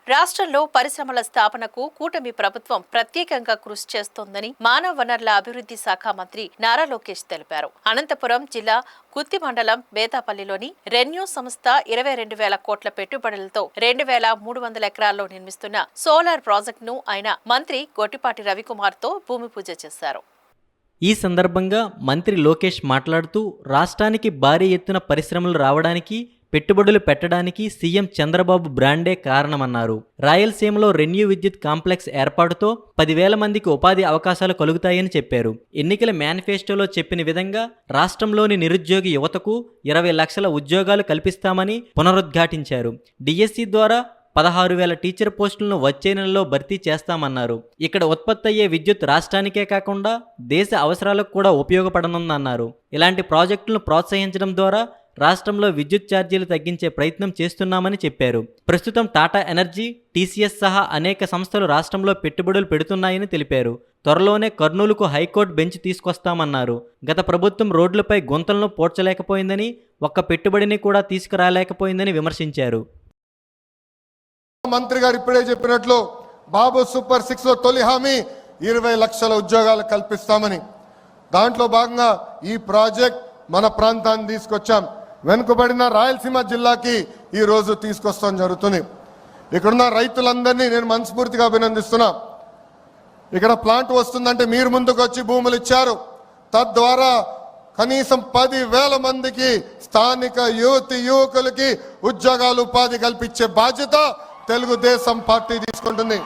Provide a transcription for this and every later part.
రాష్ట్రంలో పరిశ్రమల స్థాపనకు కూటమి ప్రభుత్వం ప్రత్యేకంగా కృషి చేస్తోందని మానవ వనరుల అభివృద్ధి శాఖ మంత్రి నారా లోకేష్ తెలిపారు. అనంతపురం జిల్లా గుత్తి మండలం బేతాపల్లిలోని రెన్యూ సంస్థ 22,000 కోట్ల పెట్టుబడులతో 2,300 ఎకరాల్లో నిర్మిస్తున్న సోలార్ ప్రాజెక్టును ఆయన మంత్రి గొట్టిపాటి రవికుమార్తో భూమి పూజ చేశారు. ఈ సందర్భంగా మంత్రి లోకేష్ మాట్లాడుతూ రాష్ట్రానికి భారీ ఎత్తున పరిశ్రమలు రావడానికి పెట్టుబడులు పెట్టడానికి సీఎం చంద్రబాబు బ్రాండే కారణమన్నారు. రాయలసీమలో రెన్యూ విద్యుత్ కాంప్లెక్స్ ఏర్పాటుతో 10,000 మందికి ఉపాధి అవకాశాలు కలుగుతాయని చెప్పారు. ఎన్నికల మేనిఫెస్టోలో చెప్పిన విధంగా రాష్ట్రంలోని నిరుద్యోగి యువతకు 20 లక్షల ఉద్యోగాలు కల్పిస్తామని పునరుద్ఘాటించారు. డిఎస్సి ద్వారా 16,000 టీచర్ పోస్టులను వచ్చే నెలలో భర్తీ చేస్తామన్నారు. ఇక్కడ ఉత్పత్తి అయ్యే విద్యుత్ రాష్ట్రానికే కాకుండా దేశ అవసరాలకు కూడా ఉపయోగపడనుందన్నారు. ఇలాంటి ప్రాజెక్టులను ప్రోత్సహించడం ద్వారా రాష్ట్రంలో విద్యుత్ ఛార్జీలు తగ్గించే ప్రయత్నం చేస్తున్నామని చెప్పారు. ప్రస్తుతం టాటా ఎనర్జీ, టీసీఎస్ సహా అనేక సంస్థలు రాష్ట్రంలో పెట్టుబడులు పెడుతున్నాయని తెలిపారు. త్వరలోనే కర్నూలుకు హైకోర్టు బెంచ్ తీసుకొస్తామన్నారు. గత ప్రభుత్వం రోడ్లపై గుంతలను పూడ్చలేకపోయిందని, ఒక్క పెట్టుబడిని కూడా తీసుకురాలేకపోయిందని విమర్శించారు. మంత్రి గారు ఇప్పుడే చెప్పినట్లు బాబు సూపర్ 6 లో తొలి హామీ 20 లక్షల ఉద్యోగాలు కల్పిస్తామని. దాంట్లో భాగంగా ఈ ప్రాజెక్ట్ మన ప్రాంతాన్ని తీసుకొచ్చాం. వెనుకబడిన రాయలసీమ జిల్లాకి ఈ రోజు తీసుకొస్తాం జరుగుతుంది. ఇక్కడున్న రైతులందరినీ నేను మనస్ఫూర్తిగా అభినందిస్తున్నా. ఇక్కడ ప్లాంట్ వస్తుందంటే మీరు ముందుకు వచ్చి భూములు ఇచ్చారు. తద్వారా కనీసం 10,000 మందికి స్థానిక యువకులకి ఉద్యోగాలు ఉపాధి కల్పించే బాధ్యత తెలుగుదేశం పార్టీ తీసుకుంటుంది.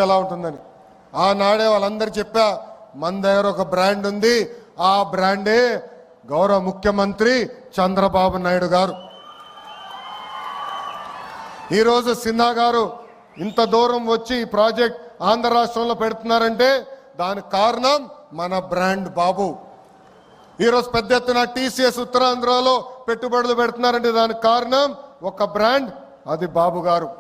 ఎలా ఉంటుందని ఆనాడే వాళ్ళందరూ చెప్పా, మన దగ్గర ఒక బ్రాండ్ ఉంది, ఆ బ్రాండే గౌరవ ముఖ్యమంత్రి చంద్రబాబు నాయుడు గారు. ఈరోజు సిన్హా గారు ఇంత దూరం వచ్చి ఈ ప్రాజెక్ట్ ఆంధ్ర రాష్ట్రంలో పెడుతున్నారంటే దానికి కారణం మన బ్రాండ్ బాబు. ఈరోజు పెద్ద ఎత్తున టీసీఎస్ ఉత్తరాంధ్రలో పెట్టుబడులు పెడుతున్నారంటే దానికి కారణం ఒక బ్రాండ్, అది బాబు గారు.